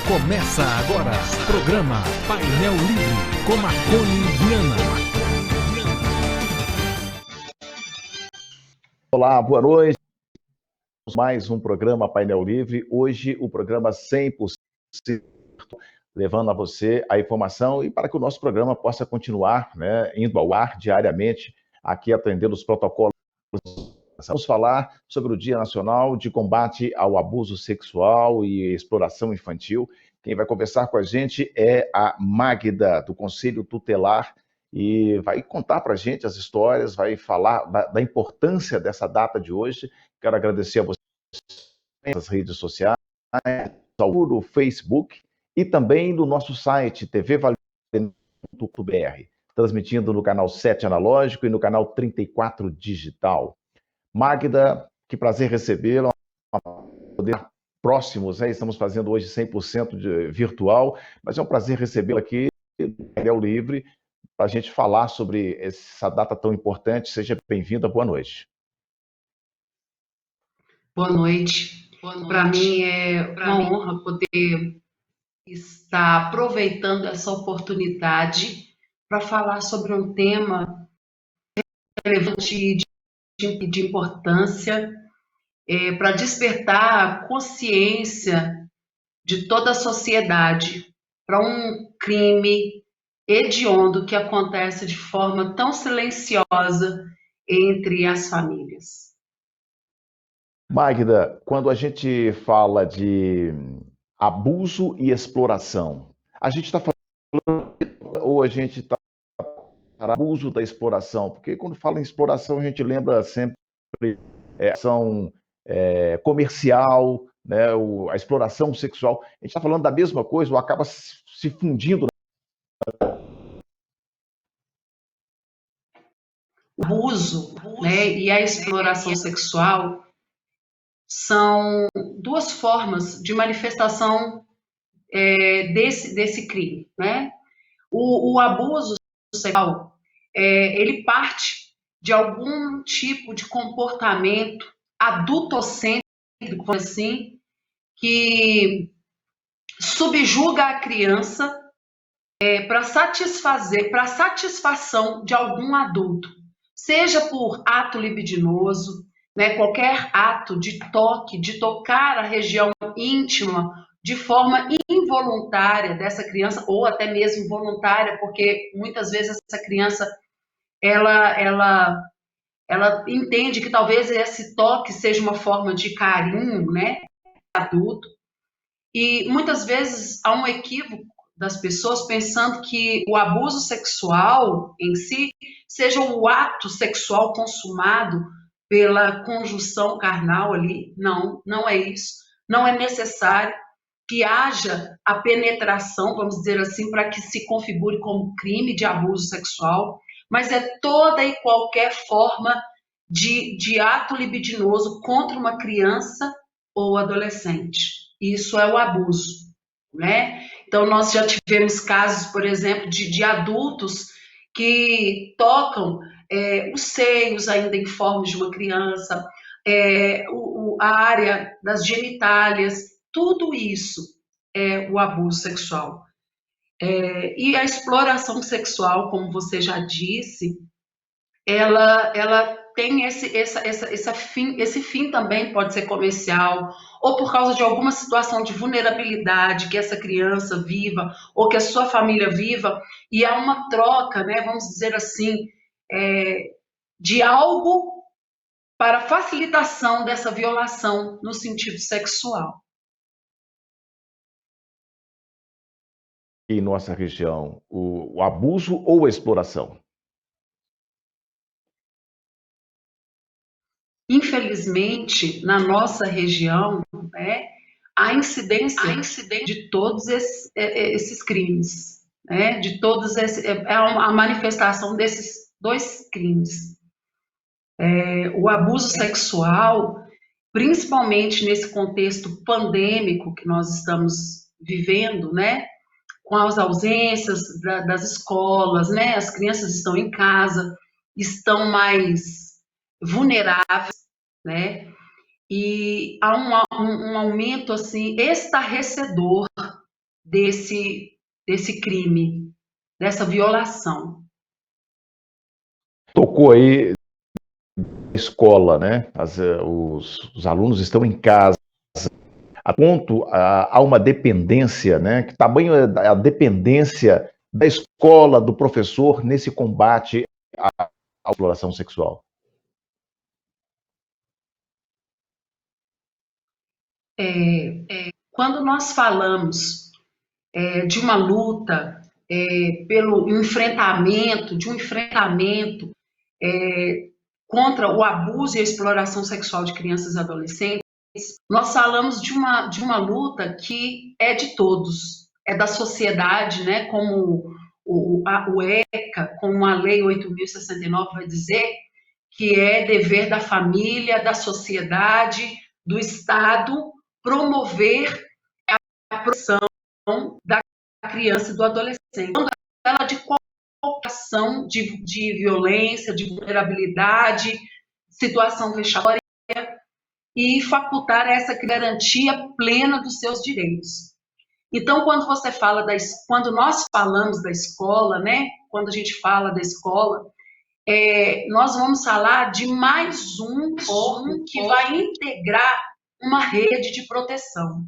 Começa agora, programa Painel Livre, com Marconi Viana. Olá, boa noite. Mais um programa Painel Livre. Hoje o programa 100% levando a você a informação e para que o nosso programa possa continuar, indo ao ar diariamente, aqui atendendo os protocolos. Vamos falar sobre o Dia Nacional de Combate ao Abuso Sexual e Exploração Infantil. Quem vai conversar com a gente é a Magda, do Conselho Tutelar, e vai contar para a gente as histórias, vai falar da importância dessa data de hoje. Quero agradecer a você nas redes sociais, no Facebook e também no nosso site tvvaleu.br, transmitindo no canal 7 analógico e no canal 34 digital. Magda, que prazer recebê-la, próximos, estamos fazendo hoje 100% virtual, mas é um prazer recebê-la aqui no Painel Livre para a gente falar sobre essa data tão importante. Seja bem-vinda, boa noite. Boa noite. Para mim é uma honra poder estar aproveitando essa oportunidade para falar sobre um tema relevante de importância, para despertar a consciência de toda a sociedade para um crime hediondo que acontece de forma tão silenciosa entre as famílias. Magda, quando a gente fala de abuso e exploração, a gente está falando ou a gente está abuso da exploração? Porque quando fala em exploração, a gente lembra sempre ação comercial, né, a exploração sexual. A gente está falando da mesma coisa ou acaba se fundindo? O abuso, né, e a exploração sexual são duas formas de manifestação desse crime, né? O abuso sexual, ele parte de algum tipo de comportamento adultocêntrico, assim, que subjuga a criança para satisfação de algum adulto, seja por ato libidinoso, né, qualquer ato de toque, de tocar a região íntima de forma involuntária dessa criança, ou até mesmo voluntária, porque muitas vezes essa criança ela entende que talvez esse toque seja uma forma de carinho, né, adulto, e muitas vezes há um equívoco das pessoas pensando que o abuso sexual em si seja o ato sexual consumado pela conjunção carnal ali. Não, não é isso. Não é necessário que haja a penetração, vamos dizer assim, para que se configure como crime de abuso sexual, mas é toda e qualquer forma de ato libidinoso contra uma criança ou adolescente. Isso é o abuso, né? Então, nós já tivemos casos, por exemplo, de adultos que tocam os seios ainda em forma de uma criança, a área das genitálias, tudo isso é o abuso sexual. E a exploração sexual, como você já disse, ela tem esse fim também pode ser comercial, ou por causa de alguma situação de vulnerabilidade que essa criança viva, ou que a sua família viva, e há uma troca, né, vamos dizer assim, de algo para facilitação dessa violação no sentido sexual. Em nossa região, o abuso ou a exploração? Infelizmente, na nossa região, né, há incidência de todos esses crimes, né, de todos a manifestação desses dois crimes. O abuso sexual, principalmente nesse contexto pandêmico que nós estamos vivendo, né, com as ausências das escolas, né, as crianças estão em casa, estão mais vulneráveis, né? E há um aumento assim estarrecedor desse crime, dessa violação. Tocou aí escola, né? Os alunos estão em casa. A ponto há uma dependência, né? Que tamanho é a dependência da escola, do professor nesse combate à exploração sexual? Quando nós falamos de uma luta pelo enfrentamento, contra o abuso e a exploração sexual de crianças e adolescentes, nós falamos de uma luta que é de todos, é da sociedade, né? Como o ECA, como a Lei 8.069 vai dizer, que é dever da família, da sociedade, do Estado, promover a proteção da criança e do adolescente. Quando ela de qualquer ação de violência, de vulnerabilidade, situação vexatória, e facultar essa garantia plena dos seus direitos. Então, quando nós falamos da escola, né? Quando a gente fala da escola, nós vamos falar de mais um órgão que vai integrar uma rede de proteção.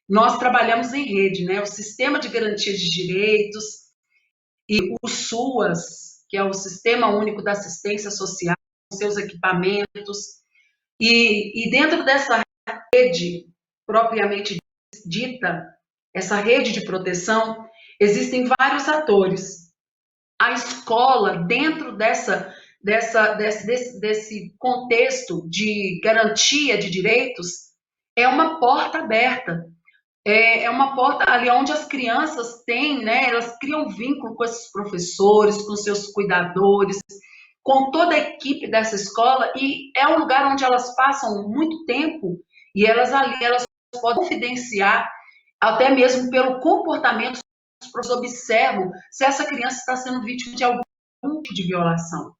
Nós trabalhamos em rede, né? O Sistema de Garantia de Direitos e o SUAS, que é o Sistema Único da Assistência Social, com seus equipamentos. E dentro dessa rede propriamente dita, essa rede de proteção, existem vários atores. A escola, dentro desse contexto de garantia de direitos, é uma porta aberta. É uma porta ali onde as crianças têm, né, elas criam vínculo com esses professores, com seus cuidadores, com toda a equipe dessa escola, e é um lugar onde elas passam muito tempo, e elas podem confidenciar, até mesmo pelo comportamento, os professores observam se essa criança está sendo vítima de algum tipo de violação.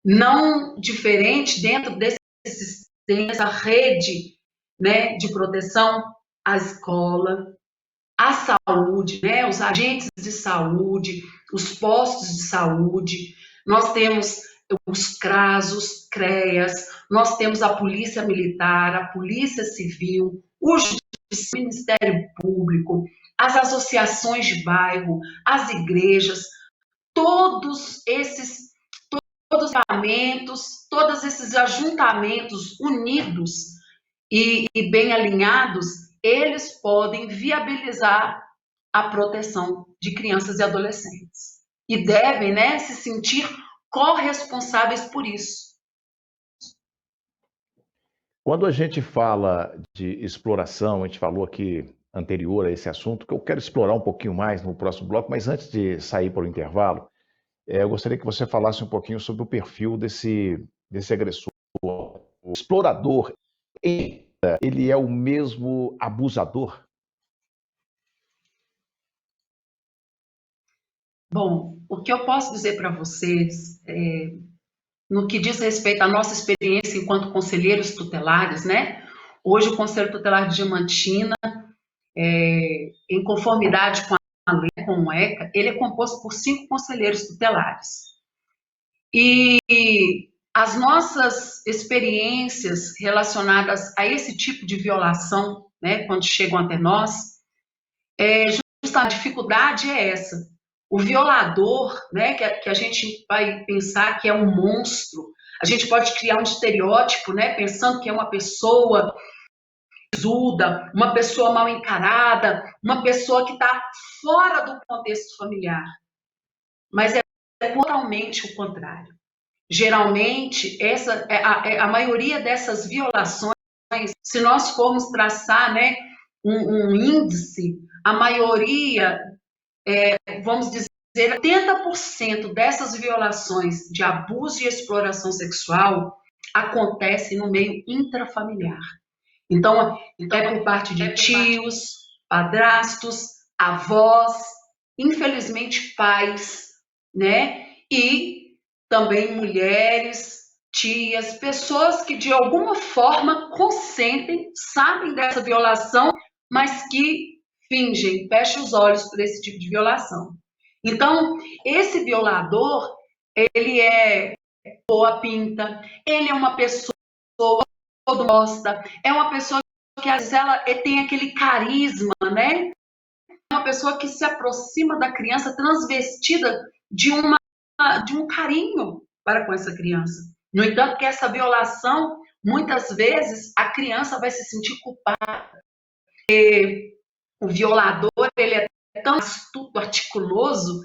Não diferente dentro desse sistema, essa rede, né, de proteção, a escola, a saúde, né, os agentes de saúde, os postos de saúde, nós temos os CRAS, os CREAS, nós temos a Polícia Militar, a Polícia Civil, o Ministério Público, as associações de bairro, as igrejas, todos esses equipamentos, todos esses ajuntamentos unidos e bem alinhados, eles podem viabilizar a proteção de crianças e adolescentes. E devem, né, se sentir corresponsáveis por isso. Quando a gente fala de exploração, a gente falou aqui anterior a esse assunto, que eu quero explorar um pouquinho mais no próximo bloco, mas antes de sair para o intervalo, eu gostaria que você falasse um pouquinho sobre o perfil desse agressor. O explorador, ele é o mesmo abusador? Bom, o que eu posso dizer para vocês, no que diz respeito à nossa experiência enquanto conselheiros tutelares, né? Hoje o Conselho Tutelar de Diamantina, em conformidade com a lei, com o ECA, ele é composto por 5 conselheiros tutelares. E as nossas experiências relacionadas a esse tipo de violação, né, quando chegam até nós, justa a dificuldade é essa. O violador, né, que a gente vai pensar que é um monstro, a gente pode criar um estereótipo, né, pensando que é uma pessoa sisuda, uma pessoa mal encarada, uma pessoa que está fora do contexto familiar. Mas é totalmente o contrário. Geralmente, a maioria dessas violações, se nós formos traçar, né, um índice, a maioria, vamos dizer, 80% dessas violações de abuso e exploração sexual acontecem no meio intrafamiliar. Então é por parte de tios, padrastos, avós, infelizmente pais, né? E também mulheres, tias, pessoas que de alguma forma consentem, sabem dessa violação, mas que fingem, fecham os olhos para esse tipo de violação. Então, esse violador, ele é boa pinta, ele é uma pessoa todo gosta, é uma pessoa que às vezes ela tem aquele carisma, né? É uma pessoa que se aproxima da criança transvestida de um carinho para com essa criança. No entanto, que essa violação, muitas vezes, a criança vai se sentir culpada. O violador, ele é tão astuto, articuloso,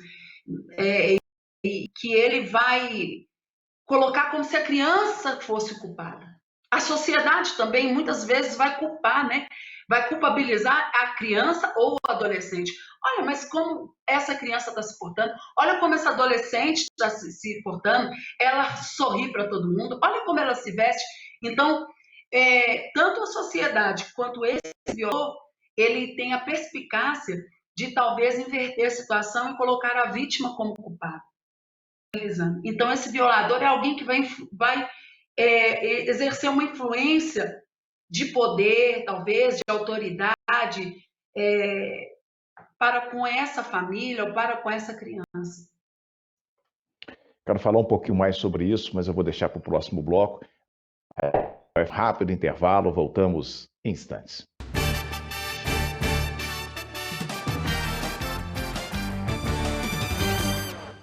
que ele vai colocar como se a criança fosse culpada. A sociedade também, muitas vezes, vai culpar, né? Vai culpabilizar a criança ou o adolescente. Olha, mas como essa criança está se portando? Olha como essa adolescente está se portando. Ela sorri para todo mundo. Olha como ela se veste. Então, tanto a sociedade quanto esse violador, ele tem a perspicácia de talvez inverter a situação e colocar a vítima como culpada. Então, esse violador é alguém que vai exercer uma influência de poder, talvez, de autoridade, para com essa família ou para com essa criança. Quero falar um pouquinho mais sobre isso, mas eu vou deixar para o próximo bloco. Rápido intervalo, voltamos em instantes.